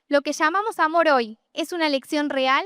¿Lo que llamamos amor hoy es una elección real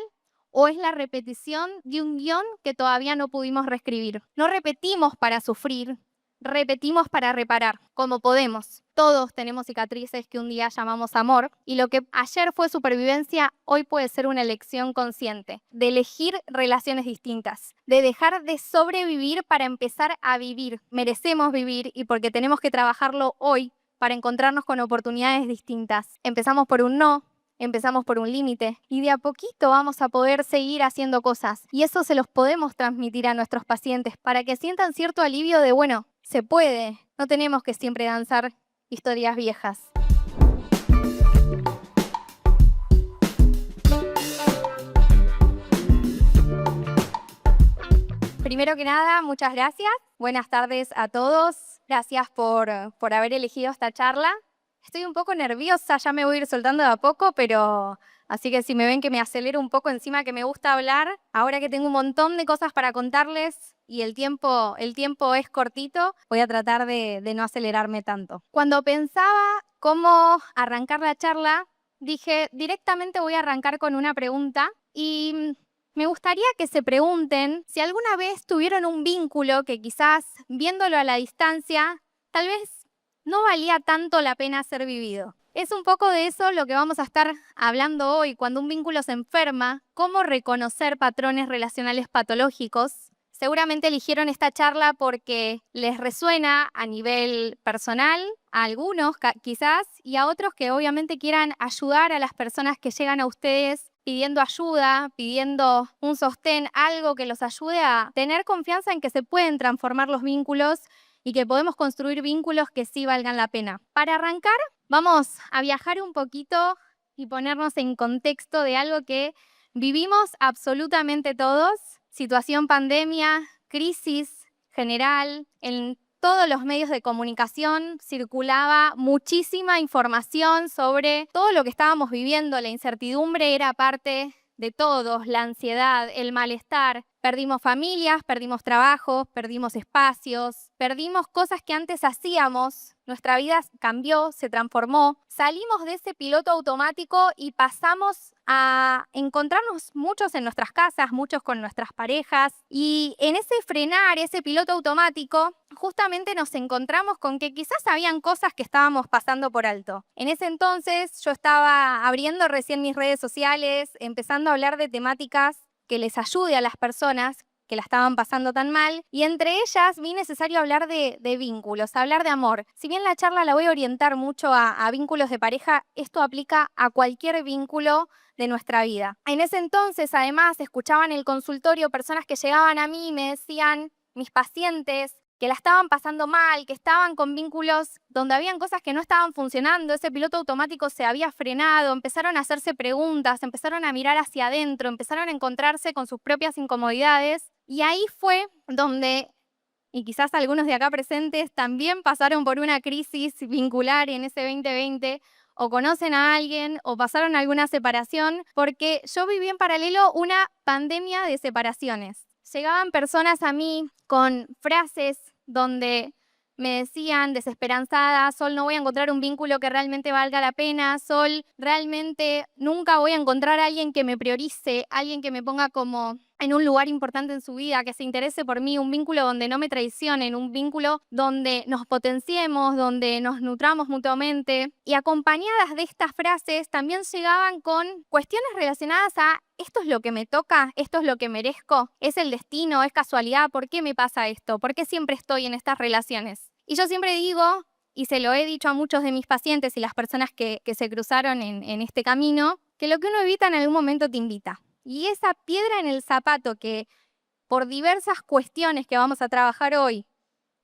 o es la repetición de un guión que todavía no pudimos reescribir? No repetimos para sufrir, repetimos para reparar, como podemos. Todos tenemos cicatrices que un día llamamos amor y lo que ayer fue supervivencia, hoy puede ser una elección consciente, de elegir relaciones distintas, de dejar de sobrevivir para empezar a vivir. Merecemos vivir y porque tenemos que trabajarlo hoy para encontrarnos con oportunidades distintas. Empezamos por un no, empezamos por un límite y de a poquito vamos a poder seguir haciendo cosas. Y eso se los podemos transmitir a nuestros pacientes para que sientan cierto alivio de, bueno, se puede, no tenemos que siempre danzar historias viejas. Primero que nada, muchas gracias. Buenas tardes a todos. Gracias por haber elegido esta charla. Estoy un poco nerviosa, ya me voy a ir soltando de a poco, pero así que si me ven que me acelero un poco encima que me gusta hablar, ahora que tengo un montón de cosas para contarles y el tiempo es cortito, voy a tratar de no acelerarme tanto. Cuando pensaba cómo arrancar la charla, dije, directamente voy a arrancar con una pregunta y me gustaría que se pregunten si alguna vez tuvieron un vínculo que quizás viéndolo a la distancia, tal vez no valía tanto la pena ser vivido. Es un poco de eso lo que vamos a estar hablando hoy, cuando un vínculo se enferma, cómo reconocer patrones relacionales patológicos. Seguramente eligieron esta charla porque les resuena a nivel personal, a algunos quizás, y a otros que obviamente quieran ayudar a las personas que llegan a ustedes pidiendo ayuda, pidiendo un sostén, algo que los ayude a tener confianza en que se pueden transformar los vínculos y que podemos construir vínculos que sí valgan la pena. Para arrancar, vamos a viajar un poquito y ponernos en contexto de algo que vivimos absolutamente todos, situación pandemia, crisis general, en todos los medios de comunicación circulaba muchísima información sobre todo lo que estábamos viviendo, la incertidumbre era parte de todos, la ansiedad, el malestar. Perdimos familias, perdimos trabajos, perdimos espacios, perdimos cosas que antes hacíamos. Nuestra vida cambió, se transformó. Salimos de ese piloto automático y pasamos a encontrarnos muchos en nuestras casas, muchos con nuestras parejas. Y en ese frenar, ese piloto automático, justamente nos encontramos con que quizás habían cosas que estábamos pasando por alto. En ese entonces yo estaba abriendo recién mis redes sociales, empezando a hablar de temáticas que les ayude a las personas que la estaban pasando tan mal, y entre ellas vi necesario hablar de vínculos, hablar de amor. Si bien la charla la voy a orientar mucho a vínculos de pareja, esto aplica a cualquier vínculo de nuestra vida. En ese entonces, además, escuchaban en el consultorio personas que llegaban a mí y me decían, mis pacientes, que la estaban pasando mal, que estaban con vínculos donde habían cosas que no estaban funcionando, ese piloto automático se había frenado, empezaron a hacerse preguntas, empezaron a mirar hacia adentro, empezaron a encontrarse con sus propias incomodidades y ahí fue donde, y quizás algunos de acá presentes también pasaron por una crisis vincular en ese 2020, o conocen a alguien o pasaron alguna separación, porque yo viví en paralelo una pandemia de separaciones. Llegaban personas a mí con frases donde me decían desesperanzada, Sol, no voy a encontrar un vínculo que realmente valga la pena, Sol, realmente nunca voy a encontrar a alguien que me priorice, alguien que me ponga como en un lugar importante en su vida, que se interese por mí, un vínculo donde no me traicionen, un vínculo donde nos potenciemos, donde nos nutramos mutuamente. Y acompañadas de estas frases también llegaban con cuestiones relacionadas a esto es lo que me toca, esto es lo que merezco, es el destino, es casualidad, ¿por qué me pasa esto? ¿Por qué siempre estoy en estas relaciones? Y yo siempre digo, y se lo he dicho a muchos de mis pacientes y las personas que se cruzaron en este camino, que lo que uno evita en algún momento te invita. Y esa piedra en el zapato que por diversas cuestiones que vamos a trabajar hoy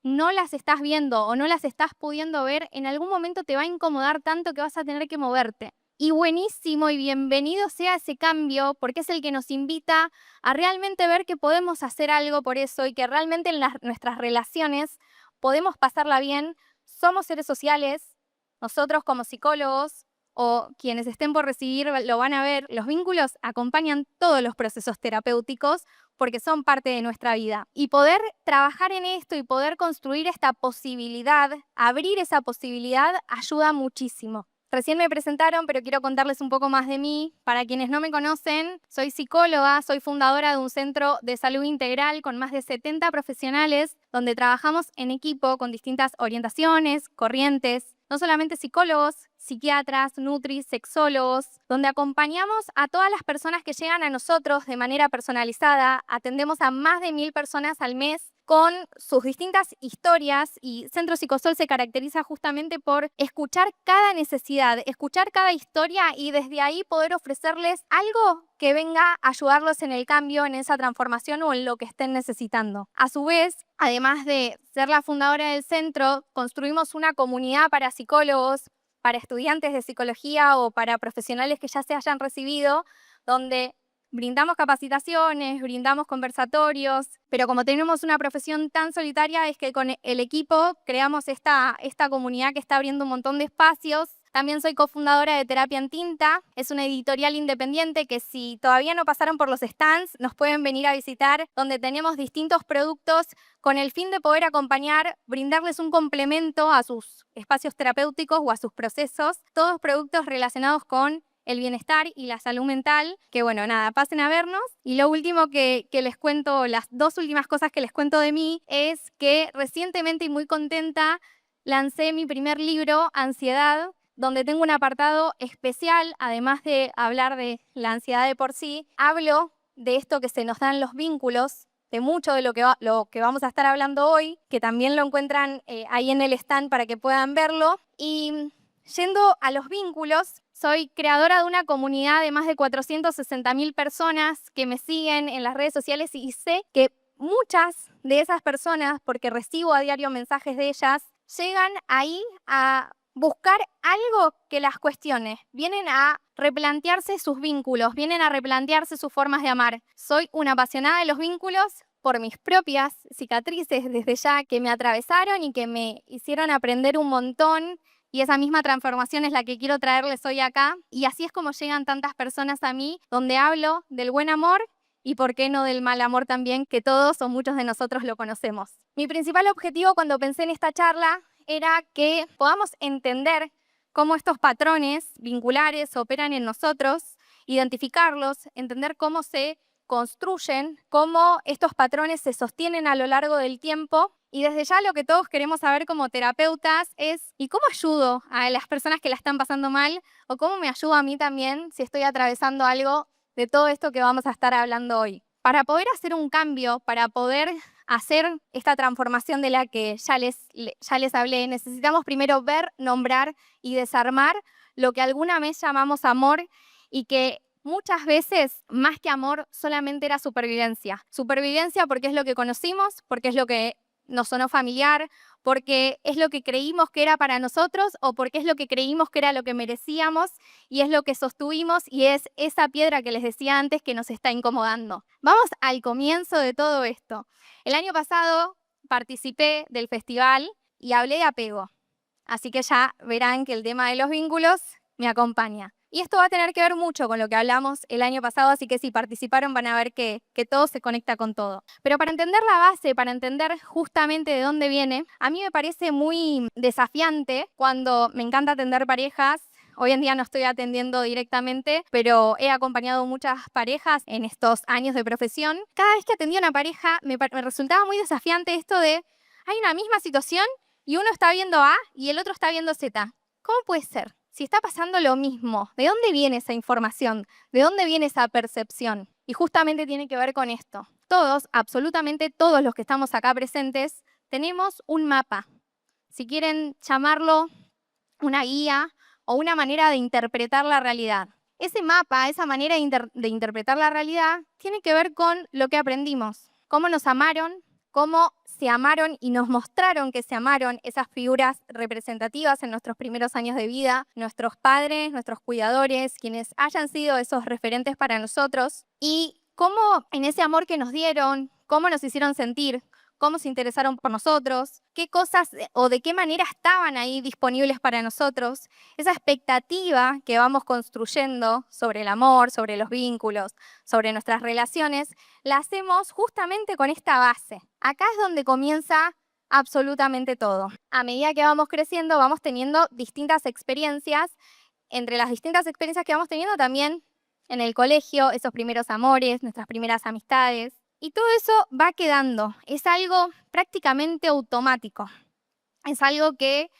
no las estás viendo o no las estás pudiendo ver, en algún momento te va a incomodar tanto que vas a tener que moverte. Y buenísimo y bienvenido sea ese cambio porque es el que nos invita a realmente ver que podemos hacer algo por eso y que realmente en nuestras relaciones podemos pasarla bien. Somos seres sociales, nosotros como psicólogos o quienes estén por recibir lo van a ver, los vínculos acompañan todos los procesos terapéuticos porque son parte de nuestra vida. Y poder trabajar en esto y poder construir esta posibilidad, abrir esa posibilidad, ayuda muchísimo. Recién me presentaron, pero quiero contarles un poco más de mí. Para quienes no me conocen, soy psicóloga, soy fundadora de un centro de salud integral con más de 70 profesionales, donde trabajamos en equipo con distintas orientaciones, corrientes, no solamente psicólogos, psiquiatras, nutris, sexólogos, donde acompañamos a todas las personas que llegan a nosotros de manera personalizada. Atendemos a más de 1000 personas al mes con sus distintas historias, y Centro Psicosol se caracteriza justamente por escuchar cada necesidad, escuchar cada historia y desde ahí poder ofrecerles algo que venga a ayudarlos en el cambio, en esa transformación o en lo que estén necesitando. A su vez, además de ser la fundadora del centro, construimos una comunidad para psicólogos, para estudiantes de psicología o para profesionales que ya se hayan recibido, donde brindamos capacitaciones, brindamos conversatorios, pero como tenemos una profesión tan solitaria, es que con el equipo creamos esta comunidad que está abriendo un montón de espacios. También soy cofundadora de Terapia en Tinta, es una editorial independiente que si todavía no pasaron por los stands, nos pueden venir a visitar, donde tenemos distintos productos con el fin de poder acompañar, brindarles un complemento a sus espacios terapéuticos o a sus procesos, todos productos relacionados con el bienestar y la salud mental, que bueno, nada, pasen a vernos. Y lo último que les cuento, las dos últimas cosas que les cuento de mí, es que recientemente y muy contenta lancé mi primer libro, Ansiedad, donde tengo un apartado especial, además de hablar de la ansiedad de por sí, hablo de esto que se nos dan los vínculos, de mucho de lo que vamos a estar hablando hoy, que también lo encuentran ahí en el stand para que puedan verlo. Y yendo a los vínculos, soy creadora de una comunidad de más de 460.000 personas que me siguen en las redes sociales y sé que muchas de esas personas, porque recibo a diario mensajes de ellas, llegan ahí a buscar algo que las cuestione. Vienen a replantearse sus vínculos, vienen a replantearse sus formas de amar. Soy una apasionada de los vínculos por mis propias cicatrices desde ya que me atravesaron y que me hicieron aprender un montón. Y esa misma transformación es la que quiero traerles hoy acá. Y así es como llegan tantas personas a mí, donde hablo del buen amor y por qué no del mal amor también, que todos o muchos de nosotros lo conocemos. Mi principal objetivo cuando pensé en esta charla era que podamos entender cómo estos patrones vinculares operan en nosotros, identificarlos, entender cómo se construyen, cómo estos patrones se sostienen a lo largo del tiempo. Y desde ya lo que todos queremos saber como terapeutas es ¿y cómo ayudo a las personas que la están pasando mal? ¿O cómo me ayuda a mí también si estoy atravesando algo de todo esto que vamos a estar hablando hoy? Para poder hacer un cambio, para poder hacer esta transformación de la que ya les hablé, necesitamos primero ver, nombrar y desarmar lo que alguna vez llamamos amor y que muchas veces, más que amor, solamente era supervivencia. Supervivencia porque es lo que conocimos, porque es lo que nos sonó familiar, porque es lo que creímos que era para nosotros o porque es lo que creímos que era lo que merecíamos y es lo que sostuvimos y es esa piedra que les decía antes que nos está incomodando. Vamos al comienzo de todo esto. El año pasado participé del festival y hablé de apego, así que ya verán que el tema de los vínculos me acompaña. Y esto va a tener que ver mucho con lo que hablamos el año pasado, así que si participaron van a ver que todo se conecta con todo. Pero para entender la base, para entender justamente de dónde viene, a mí me parece muy desafiante cuando me encanta atender parejas. Hoy en día no estoy atendiendo directamente, pero he acompañado muchas parejas en estos años de profesión. Cada vez que atendía a una pareja me resultaba muy desafiante esto de hay una misma situación y uno está viendo A y el otro está viendo Z. ¿Cómo puede ser? Si está pasando lo mismo, ¿de dónde viene esa información? ¿De dónde viene esa percepción? Y justamente tiene que ver con esto. Todos, absolutamente todos los que estamos acá presentes, tenemos un mapa. Si quieren llamarlo una guía o una manera de interpretar la realidad. Ese mapa, esa manera de interpretar la realidad, tiene que ver con lo que aprendimos. Cómo nos amaron, cómo se amaron y nos mostraron que se amaron esas figuras representativas en nuestros primeros años de vida, nuestros padres, nuestros cuidadores, quienes hayan sido esos referentes para nosotros, y cómo en ese amor que nos dieron, cómo nos hicieron sentir, cómo se interesaron por nosotros, qué cosas o de qué manera estaban ahí disponibles para nosotros, esa expectativa que vamos construyendo sobre el amor, sobre los vínculos, sobre nuestras relaciones, la hacemos justamente con esta base. Acá es donde comienza absolutamente todo. A medida que vamos creciendo, vamos teniendo distintas experiencias. Entre las distintas experiencias que vamos teniendo también en el colegio, esos primeros amores, nuestras primeras amistades. Y todo eso va quedando. Es algo prácticamente automático. Es algo que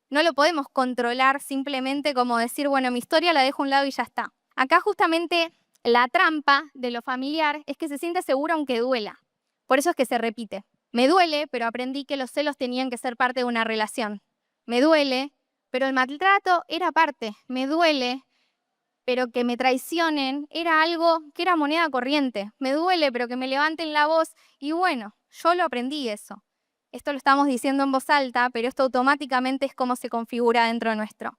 no lo podemos controlar simplemente como decir, bueno, mi historia la dejo a un lado y ya está. Acá justamente la trampa de lo familiar es que se siente seguro aunque duela. Por eso es que se repite. Me duele, pero aprendí que los celos tenían que ser parte de una relación. Me duele, pero el maltrato era parte. Me duele, pero que me traicionen era algo que era moneda corriente. Me duele, pero que me levanten la voz. Y bueno, yo lo aprendí eso. Esto lo estamos diciendo en voz alta, pero esto automáticamente es cómo se configura dentro nuestro.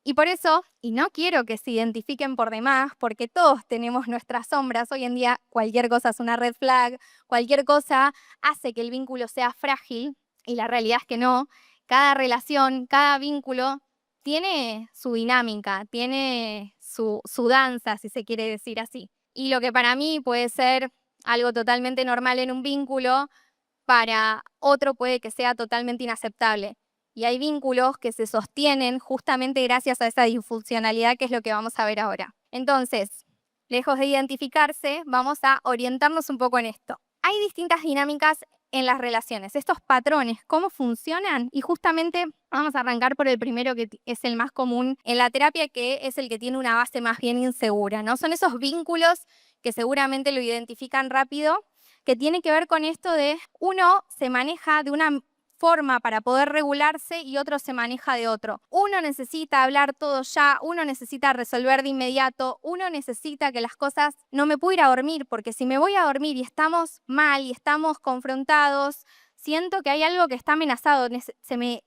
Y por eso, y no quiero que se identifiquen por demás, porque todos tenemos nuestras sombras. Hoy en día cualquier cosa es una red flag, cualquier cosa hace que el vínculo sea frágil, y la realidad es que no. Cada relación, cada vínculo tiene su dinámica, tiene su danza, si se quiere decir así. Y lo que para mí puede ser algo totalmente normal en un vínculo, para otro puede que sea totalmente inaceptable. Y hay vínculos que se sostienen justamente gracias a esa disfuncionalidad, que es lo que vamos a ver ahora. Entonces, lejos de identificarse, vamos a orientarnos un poco en esto. Hay distintas dinámicas en las relaciones, estos patrones, cómo funcionan, y justamente vamos a arrancar por el primero, que es el más común en la terapia, que es el que tiene una base más bien insegura, ¿no? Son esos vínculos que seguramente lo identifican rápido, que tiene que ver con esto de uno se maneja de una forma para poder regularse y otro se maneja de otro. Uno necesita hablar todo ya, uno necesita resolver de inmediato, uno necesita que las cosas, no me puedo ir a dormir, porque si me voy a dormir y estamos mal y estamos confrontados, siento que hay algo que está amenazado, se me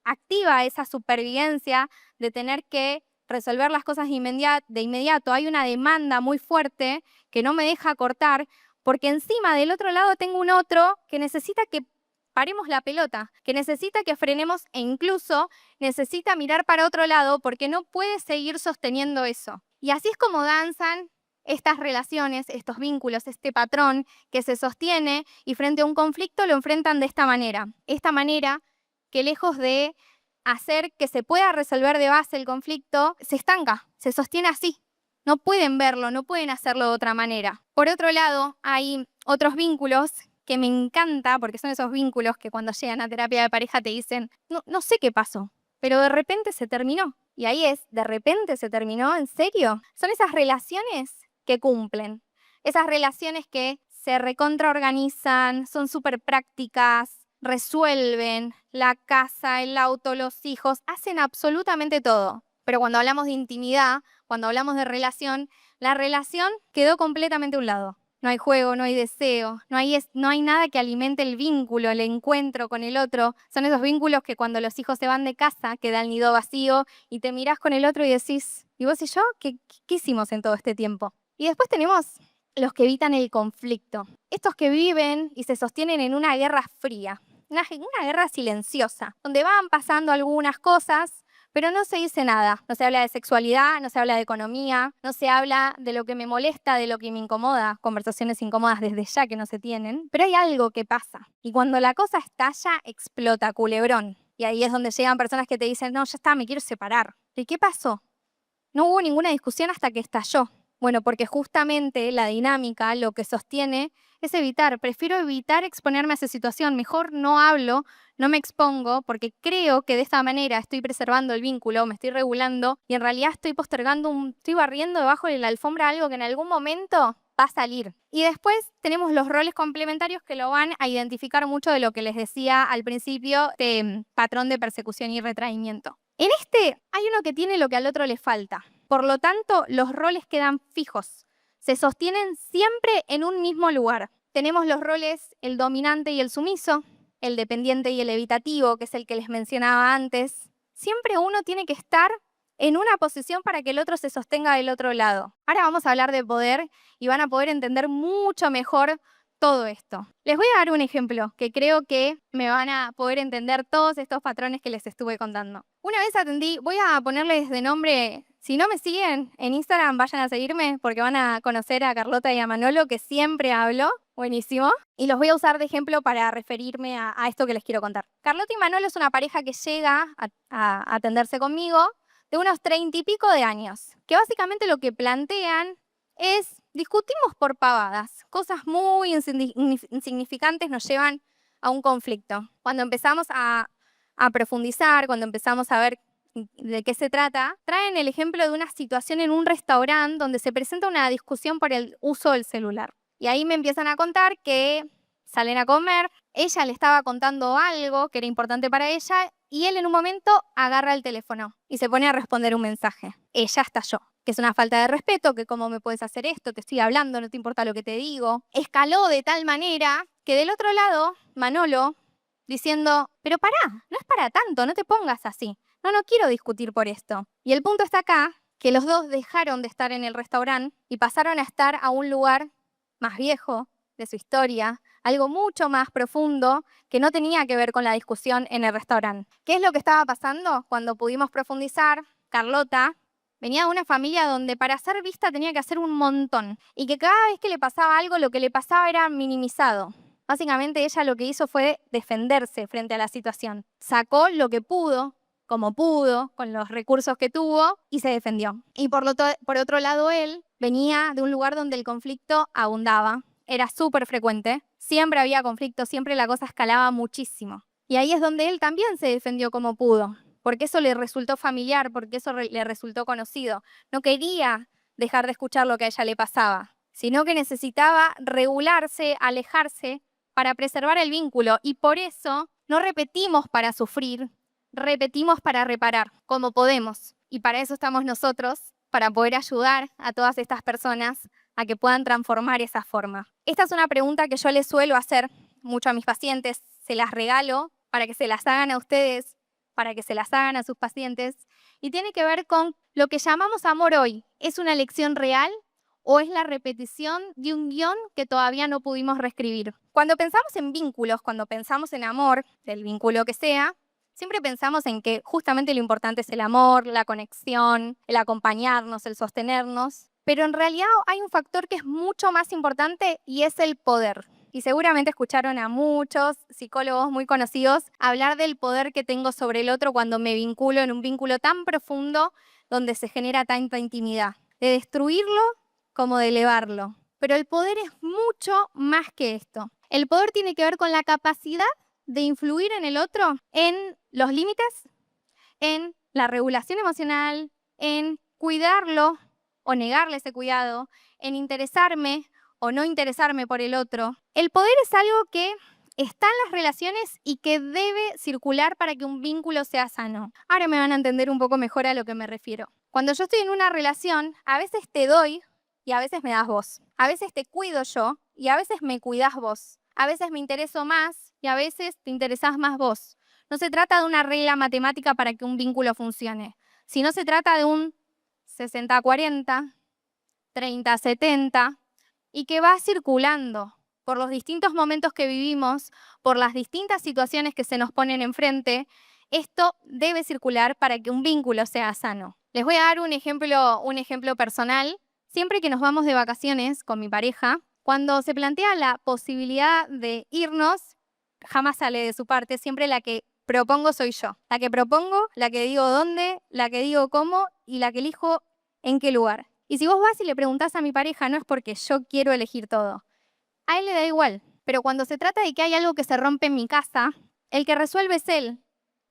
activa esa supervivencia de tener que resolver las cosas de inmediato. Hay una demanda muy fuerte que no me deja cortar, porque encima del otro lado tengo un otro que necesita que paremos la pelota, que necesita que frenemos e incluso necesita mirar para otro lado porque no puede seguir sosteniendo eso. Y así es como danzan estas relaciones, estos vínculos, este patrón que se sostiene, y frente a un conflicto lo enfrentan de esta manera. Esta manera que, lejos de hacer que se pueda resolver de base el conflicto, se estanca, se sostiene así. No pueden verlo, no pueden hacerlo de otra manera. Por otro lado, hay otros vínculos que me encanta, porque son esos vínculos que cuando llegan a terapia de pareja te dicen, no sé qué pasó, pero de repente se terminó. Y ahí es, de repente se terminó, ¿en serio? Son esas relaciones que cumplen, esas relaciones que se recontraorganizan, son súper prácticas, resuelven la casa, el auto, los hijos, hacen absolutamente todo. Pero cuando hablamos de intimidad, cuando hablamos de relación, la relación quedó completamente a un lado. No hay juego, no hay deseo, no hay nada que alimente el vínculo, el encuentro con el otro. Son esos vínculos que cuando los hijos se van de casa queda el nido vacío y te mirás con el otro y decís, ¿y vos y yo? ¿Qué hicimos en todo este tiempo? Y después tenemos los que evitan el conflicto. Estos que viven y se sostienen en una guerra fría, una guerra silenciosa, donde van pasando algunas cosas, pero no se dice nada. No se habla de sexualidad, no se habla de economía, no se habla de lo que me molesta, de lo que me incomoda. Conversaciones incómodas desde ya que no se tienen. Pero hay algo que pasa. Y cuando la cosa estalla, explota, culebrón. Y ahí es donde llegan personas que te dicen, no, ya está, me quiero separar. ¿Y qué pasó? No hubo ninguna discusión hasta que estalló. Bueno, porque justamente la dinámica, lo que sostiene, es evitar. Prefiero evitar exponerme a esa situación. Mejor no hablo, no me expongo, porque creo que de esta manera estoy preservando el vínculo, me estoy regulando, y en realidad estoy postergando, estoy barriendo debajo de la alfombra algo que en algún momento va a salir. Y después tenemos los roles complementarios que lo van a identificar mucho de lo que les decía al principio, de patrón de persecución y retraimiento. En este hay uno que tiene lo que al otro le falta. Por lo tanto, los roles quedan fijos. Se sostienen siempre en un mismo lugar. Tenemos los roles, el dominante y el sumiso, el dependiente y el evitativo, que es el que les mencionaba antes. Siempre uno tiene que estar en una posición para que el otro se sostenga del otro lado. Ahora vamos a hablar de poder y van a poder entender mucho mejor todo esto. Les voy a dar un ejemplo que creo que me van a poder entender todos estos patrones que les estuve contando. Una vez atendí, voy a ponerles de nombre, si no me siguen en Instagram, vayan a seguirme porque van a conocer a Carlota y a Manolo, que siempre hablo. Buenísimo. Y los voy a usar de ejemplo para referirme a esto que les quiero contar. Carlota y Manolo es una pareja que llega a atenderse conmigo de unos 30 y pico de años, que básicamente lo que plantean es discutimos por pavadas, cosas muy insignificantes nos llevan a un conflicto. Cuando empezamos a profundizar, cuando empezamos a ver de qué se trata, traen el ejemplo de una situación en un restaurante donde se presenta una discusión por el uso del celular. Y ahí me empiezan a contar que salen a comer, ella le estaba contando algo que era importante para ella y él en un momento agarra el teléfono y se pone a responder un mensaje. Ella estalló, que es una falta de respeto, que cómo me puedes hacer esto, te estoy hablando, no te importa lo que te digo. Escaló de tal manera que del otro lado, Manolo, diciendo, pero pará, no es para tanto, no te pongas así. No quiero discutir por esto. Y el punto está acá, que los dos dejaron de estar en el restaurante y pasaron a estar a un lugar más viejo de su historia, algo mucho más profundo que no tenía que ver con la discusión en el restaurante. ¿Qué es lo que estaba pasando? Cuando pudimos profundizar, Carlota venía de una familia donde para ser vista tenía que hacer un montón y que cada vez que le pasaba algo, lo que le pasaba era minimizado. Básicamente ella lo que hizo fue defenderse frente a la situación. Sacó lo que pudo, como pudo, con los recursos que tuvo, y se defendió. Y por otro lado, él venía de un lugar donde el conflicto abundaba, era súper frecuente, siempre había conflicto, siempre la cosa escalaba muchísimo. Y ahí es donde él también se defendió como pudo, porque eso le resultó familiar, porque eso le resultó conocido. No quería dejar de escuchar lo que a ella le pasaba, sino que necesitaba regularse, alejarse para preservar el vínculo. Y por eso no repetimos para sufrir, repetimos para reparar, como podemos. Y para eso estamos nosotros, para poder ayudar a todas estas personas a que puedan transformar esa forma. Esta es una pregunta que yo les suelo hacer mucho a mis pacientes, se las regalo para que se las hagan a ustedes, para que se las hagan a sus pacientes, y tiene que ver con lo que llamamos amor hoy. ¿Es una elección real o es la repetición de un guión que todavía no pudimos reescribir? Cuando pensamos en vínculos, cuando pensamos en amor, del vínculo que sea, siempre pensamos en que justamente lo importante es el amor, la conexión, el acompañarnos, el sostenernos, pero en realidad hay un factor que es mucho más importante y es el poder. Y seguramente escucharon a muchos psicólogos muy conocidos hablar del poder que tengo sobre el otro cuando me vinculo en un vínculo tan profundo donde se genera tanta intimidad, de destruirlo como de elevarlo. Pero el poder es mucho más que esto. El poder tiene que ver con la capacidad de influir en el otro, en los límites, en la regulación emocional, en cuidarlo o negarle ese cuidado, en interesarme o no interesarme por el otro. El poder es algo que está en las relaciones y que debe circular para que un vínculo sea sano. Ahora me van a entender un poco mejor a lo que me refiero. Cuando yo estoy en una relación, a veces te doy y a veces me das vos. A veces te cuido yo y a veces me cuidás vos. A veces me intereso más y a veces te interesás más vos. No se trata de una regla matemática para que un vínculo funcione, sino se trata de un 60-40, 30-70, y que va circulando por los distintos momentos que vivimos, por las distintas situaciones que se nos ponen enfrente. Esto debe circular para que un vínculo sea sano. Les voy a dar un ejemplo personal. Siempre que nos vamos de vacaciones con mi pareja, cuando se plantea la posibilidad de irnos, jamás sale de su parte, siempre la que propongo soy yo. La que propongo, la que digo dónde, la que digo cómo y la que elijo en qué lugar. Y si vos vas y le preguntás a mi pareja, no es porque yo quiero elegir todo. A él le da igual. Pero cuando se trata de que hay algo que se rompe en mi casa, el que resuelve es él.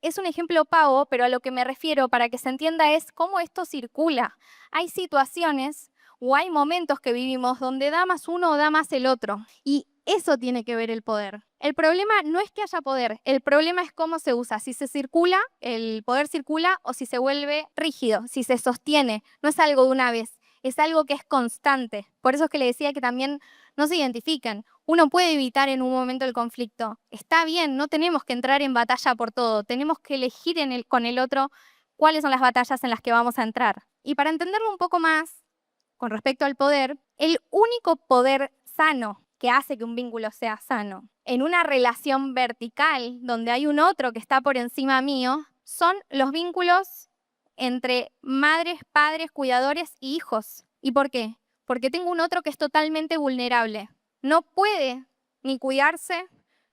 Es un ejemplo pavo, pero a lo que me refiero para que se entienda es cómo esto circula. Hay situaciones o hay momentos que vivimos donde da más uno o da más el otro. Y eso tiene que ver el poder. El problema no es que haya poder, el problema es cómo se usa. Si se circula, el poder circula, o si se vuelve rígido, si se sostiene. No es algo de una vez, es algo que es constante. Por eso es que le decía que también no se identifican. Uno puede evitar en un momento el conflicto. Está bien, no tenemos que entrar en batalla por todo. Tenemos que elegir con el otro cuáles son las batallas en las que vamos a entrar. Y para entenderlo un poco más, con respecto al poder, el único poder sano que hace que un vínculo sea sano, en una relación vertical donde hay un otro que está por encima mío, son los vínculos entre madres, padres, cuidadores y hijos. ¿Y por qué? Porque tengo un otro que es totalmente vulnerable. no puede ni cuidarse,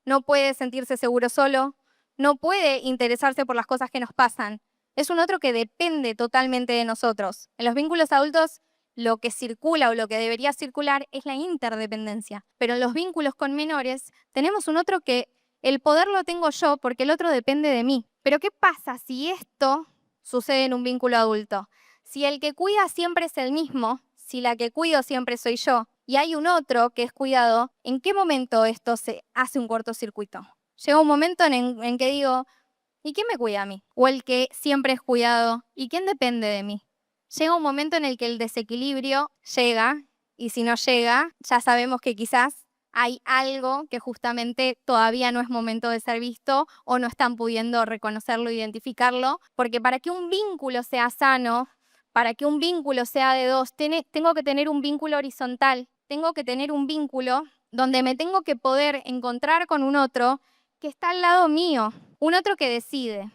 no puede sentirse seguro solo, no puede interesarse por las cosas que nos pasan. Es un otro que depende totalmente de nosotros. En los vínculos adultos, lo que circula o lo que debería circular es la interdependencia. Pero en los vínculos con menores, tenemos un otro que el poder lo tengo yo porque el otro depende de mí. Pero ¿qué pasa si esto sucede en un vínculo adulto? Si el que cuida siempre es el mismo, si la que cuido siempre soy yo, y hay un otro que es cuidado, ¿en qué momento esto se hace un cortocircuito? Llega un momento en que digo, ¿y quién me cuida a mí? O el que siempre es cuidado, ¿y quién depende de mí? Llega un momento en el que el desequilibrio llega, y si no llega, ya sabemos que quizás hay algo que justamente todavía no es momento de ser visto o no están pudiendo reconocerlo, identificarlo, porque para que un vínculo sea sano, para que un vínculo sea de dos, tengo que tener un vínculo horizontal, tengo que tener un vínculo donde me tengo que poder encontrar con un otro que está al lado mío, un otro que decide,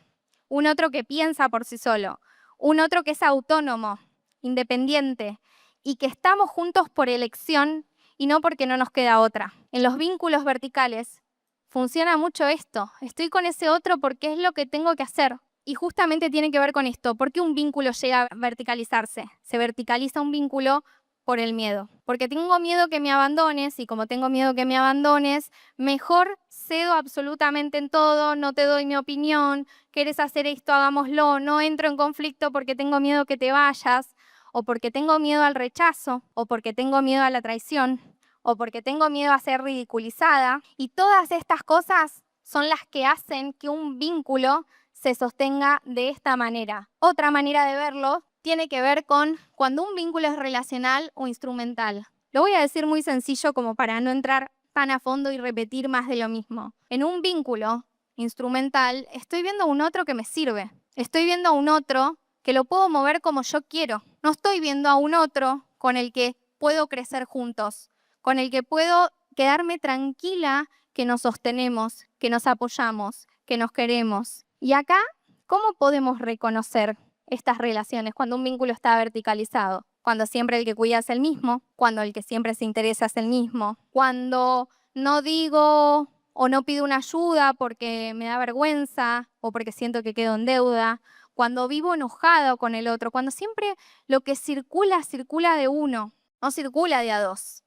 un otro que piensa por sí solo, un otro que es autónomo, independiente y que estamos juntos por elección y no porque no nos queda otra. En los vínculos verticales funciona mucho esto. Estoy con ese otro porque es lo que tengo que hacer. Y justamente tiene que ver con esto. ¿Por qué un vínculo llega a verticalizarse? Se verticaliza un vínculo por el miedo. Porque tengo miedo que me abandones y como tengo miedo que me abandones, mejor cedo absolutamente en todo, no te doy mi opinión, quieres hacer esto, hagámoslo, no entro en conflicto porque tengo miedo que te vayas, o porque tengo miedo al rechazo, o porque tengo miedo a la traición, o porque tengo miedo a ser ridiculizada. Y todas estas cosas son las que hacen que un vínculo se sostenga de esta manera. Otra manera de verlo tiene que ver con cuando un vínculo es relacional o instrumental. Lo voy a decir muy sencillo como para no entrar tan a fondo y repetir más de lo mismo. En un vínculo instrumental estoy viendo a un otro que me sirve. Estoy viendo a un otro que lo puedo mover como yo quiero. No estoy viendo a un otro con el que puedo crecer juntos, con el que puedo quedarme tranquila que nos sostenemos, que nos apoyamos, que nos queremos. Y acá, ¿cómo podemos reconocer estas relaciones cuando un vínculo está verticalizado? Cuando siempre el que cuida es el mismo, cuando el que siempre se interesa es el mismo, cuando no digo o no pido una ayuda porque me da vergüenza o porque siento que quedo en deuda, cuando vivo enojado con el otro, cuando siempre lo que circula, circula de uno, no circula de a dos.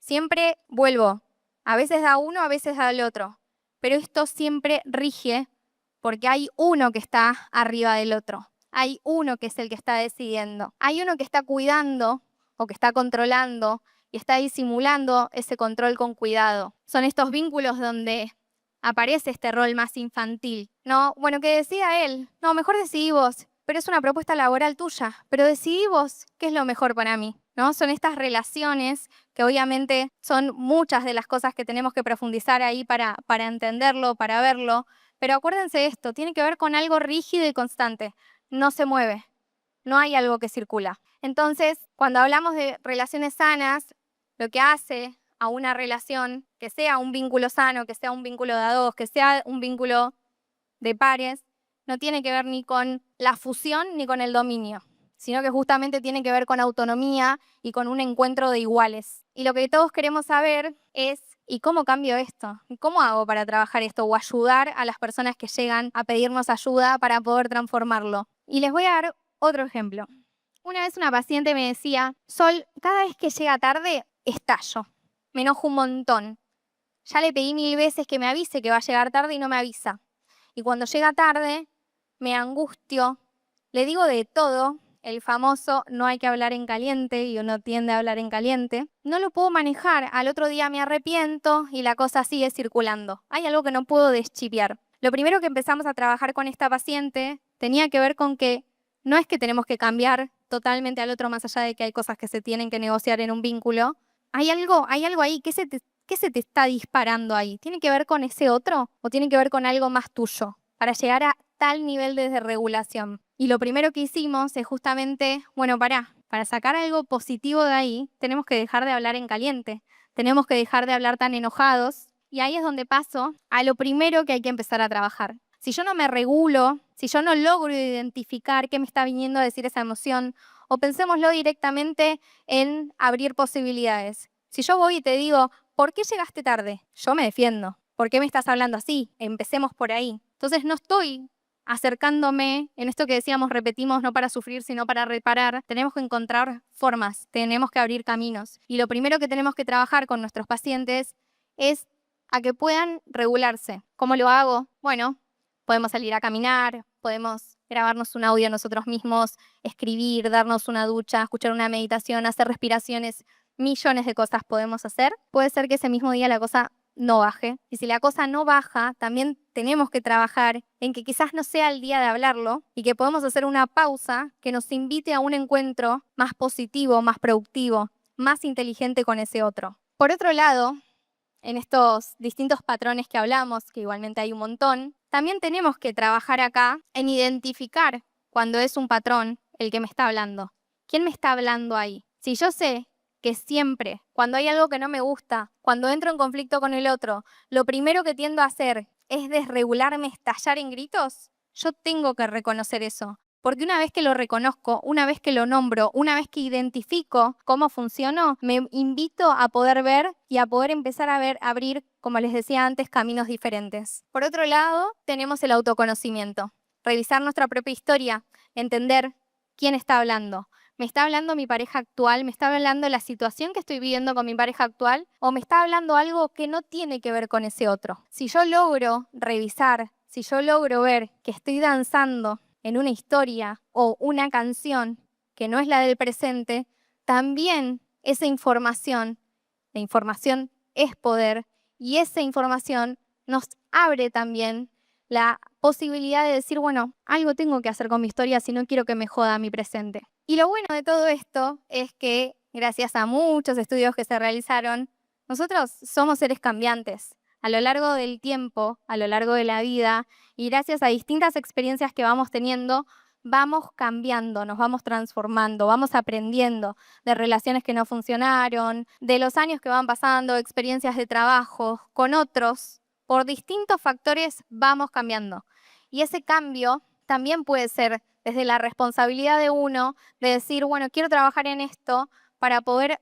Siempre vuelvo, a veces da uno, a veces da el otro, pero esto siempre rige porque hay uno que está arriba del otro. Hay uno que es el que está decidiendo. Hay uno que está cuidando o que está controlando y está disimulando ese control con cuidado. Son estos vínculos donde aparece este rol más infantil. No, bueno, que decida él. No, mejor decidí vos. Pero es una propuesta laboral tuya. Pero decidí vos qué es lo mejor para mí. ¿No? Son estas relaciones que obviamente son muchas de las cosas que tenemos que profundizar ahí para entenderlo, para verlo. Pero acuérdense de esto, tiene que ver con algo rígido y constante. No se mueve, no hay algo que circula. Entonces, cuando hablamos de relaciones sanas, lo que hace a una relación que sea un vínculo sano, que sea un vínculo de a dos, que sea un vínculo de pares, no tiene que ver ni con la fusión ni con el dominio, sino que justamente tiene que ver con autonomía y con un encuentro de iguales. Y lo que todos queremos saber es, ¿y cómo cambio esto? ¿Cómo hago para trabajar esto o ayudar a las personas que llegan a pedirnos ayuda para poder transformarlo? Y les voy a dar otro ejemplo. Una vez una paciente me decía, Sol, cada vez que llega tarde, estallo. Me enojo un montón. Ya le pedí 1000 veces que me avise que va a llegar tarde y no me avisa. Y cuando llega tarde, me angustio, le digo de todo, el famoso no hay que hablar en caliente y uno tiende a hablar en caliente. No lo puedo manejar, al otro día me arrepiento y la cosa sigue circulando. Hay algo que no puedo deschipear. Lo primero que empezamos a trabajar con esta paciente tenía que ver con que no es que tenemos que cambiar totalmente al otro más allá de que hay cosas que se tienen que negociar en un vínculo. Hay algo ahí, ¿qué se te está disparando ahí? ¿Tiene que ver con ese otro o tiene que ver con algo más tuyo? Para llegar a tal nivel de desregulación. Y lo primero que hicimos es justamente, bueno, para sacar algo positivo de ahí, tenemos que dejar de hablar en caliente, tenemos que dejar de hablar tan enojados, y ahí es donde paso a lo primero que hay que empezar a trabajar. Si yo no me regulo, si yo no logro identificar qué me está viniendo a decir esa emoción, o pensémoslo directamente en abrir posibilidades. Si yo voy y te digo, ¿por qué llegaste tarde? Yo me defiendo. ¿Por qué me estás hablando así? Empecemos por ahí. Entonces no estoy acercándome en esto que decíamos, repetimos, no para sufrir, sino para reparar. Tenemos que encontrar formas, tenemos que abrir caminos. Y lo primero que tenemos que trabajar con nuestros pacientes es a que puedan regularse. ¿Cómo lo hago? Bueno, podemos salir a caminar, podemos grabarnos un audio nosotros mismos, escribir, darnos una ducha, escuchar una meditación, hacer respiraciones, millones de cosas podemos hacer. Puede ser que ese mismo día la cosa no baje. Y si la cosa no baja, también tenemos que trabajar en que quizás no sea el día de hablarlo y que podemos hacer una pausa que nos invite a un encuentro más positivo, más productivo, más inteligente con ese otro. Por otro lado, en estos distintos patrones que hablamos, que igualmente hay un montón, también tenemos que trabajar acá en identificar cuando es un patrón el que me está hablando. ¿Quién me está hablando ahí? Si yo sé que siempre, cuando hay algo que no me gusta, cuando entro en conflicto con el otro, lo primero que tiendo a hacer es desregularme, estallar en gritos, yo tengo que reconocer eso. Porque una vez que lo reconozco, una vez que lo nombro, una vez que identifico cómo funciono, me invito a poder ver y a poder empezar a ver, abrir, como les decía antes, caminos diferentes. Por otro lado, tenemos el autoconocimiento. Revisar nuestra propia historia, entender quién está hablando. ¿Me está hablando mi pareja actual? ¿Me está hablando la situación que estoy viviendo con mi pareja actual? ¿O me está hablando algo que no tiene que ver con ese otro? Si yo logro revisar, si yo logro ver que estoy danzando en una historia o una canción que no es la del presente, también esa información, la información es poder y esa información nos abre también la posibilidad de decir, bueno, algo tengo que hacer con mi historia si no quiero que me joda mi presente. Y lo bueno de todo esto es que, gracias a muchos estudios que se realizaron, nosotros somos seres cambiantes. A lo largo del tiempo, a lo largo de la vida, y gracias a distintas experiencias que vamos teniendo, vamos cambiando, nos vamos transformando, vamos aprendiendo de relaciones que no funcionaron, de los años que van pasando, experiencias de trabajo con otros. Por distintos factores vamos cambiando. Y ese cambio también puede ser desde la responsabilidad de uno, de decir, bueno, quiero trabajar en esto para poder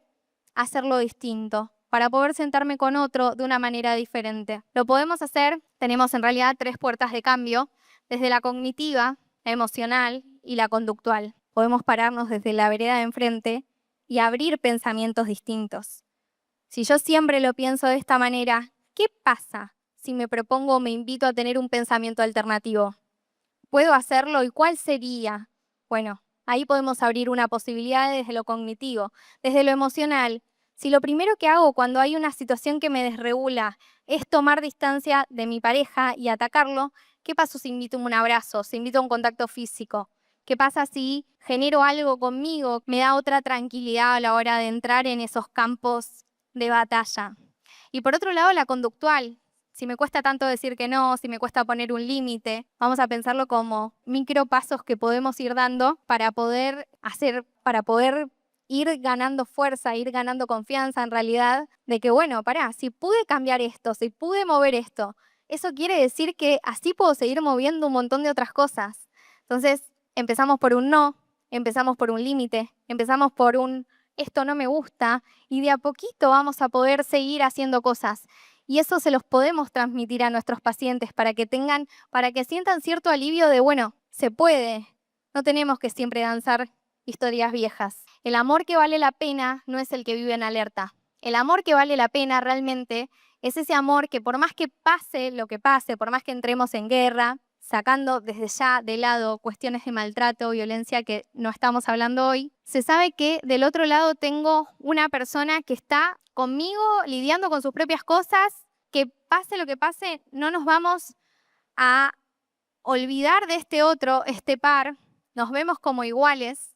hacerlo distinto, para poder sentarme con otro de una manera diferente. Lo podemos hacer, tenemos en realidad 3 puertas de cambio, desde la cognitiva, la emocional y la conductual. Podemos pararnos desde la vereda de enfrente y abrir pensamientos distintos. Si yo siempre lo pienso de esta manera, ¿qué pasa si me propongo o me invito a tener un pensamiento alternativo? ¿Puedo hacerlo y cuál sería? Bueno, ahí podemos abrir una posibilidad desde lo cognitivo, desde lo emocional. Si lo primero que hago cuando hay una situación que me desregula es tomar distancia de mi pareja y atacarlo, ¿qué pasa si invito a un abrazo, si invito a un contacto físico? ¿Qué pasa si genero algo conmigo? Me da otra tranquilidad a la hora de entrar en esos campos de batalla. Y por otro lado, la conductual. Si me cuesta tanto decir que no, si me cuesta poner un límite, vamos a pensarlo como micropasos que podemos ir dando para poder ir ganando fuerza, ir ganando confianza en realidad de que, bueno, pará, si pude cambiar esto, si pude mover esto, eso quiere decir que así puedo seguir moviendo un montón de otras cosas. Entonces, empezamos por un no, empezamos por un límite, empezamos por un esto no me gusta y de a poquito vamos a poder seguir haciendo cosas. Y eso se los podemos transmitir a nuestros pacientes para que sientan cierto alivio de, bueno, se puede. No tenemos que siempre danzar historias viejas. El amor que vale la pena no es el que vive en alerta. El amor que vale la pena realmente es ese amor que por más que pase lo que pase, por más que entremos en guerra, sacando desde ya de lado cuestiones de maltrato, violencia que no estamos hablando hoy, se sabe que del otro lado tengo una persona que está conmigo lidiando con sus propias cosas, que pase lo que pase, no nos vamos a olvidar de este otro, este par, nos vemos como iguales,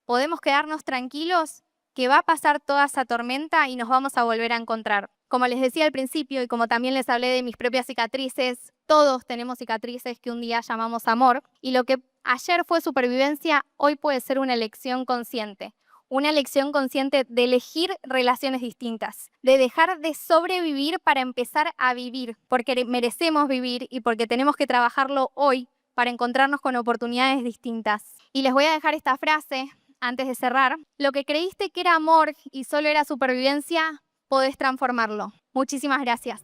podemos quedarnos tranquilos que va a pasar toda esa tormenta y nos vamos a volver a encontrar. Como les decía al principio y como también les hablé de mis propias cicatrices, todos tenemos cicatrices que un día llamamos amor y lo que ayer fue supervivencia, hoy puede ser una elección consciente. Una elección consciente de elegir relaciones distintas, de dejar de sobrevivir para empezar a vivir, porque merecemos vivir y porque tenemos que trabajarlo hoy para encontrarnos con oportunidades distintas. Y les voy a dejar esta frase antes de cerrar. Lo que creíste que era amor y solo era supervivencia, podés transformarlo. Muchísimas gracias.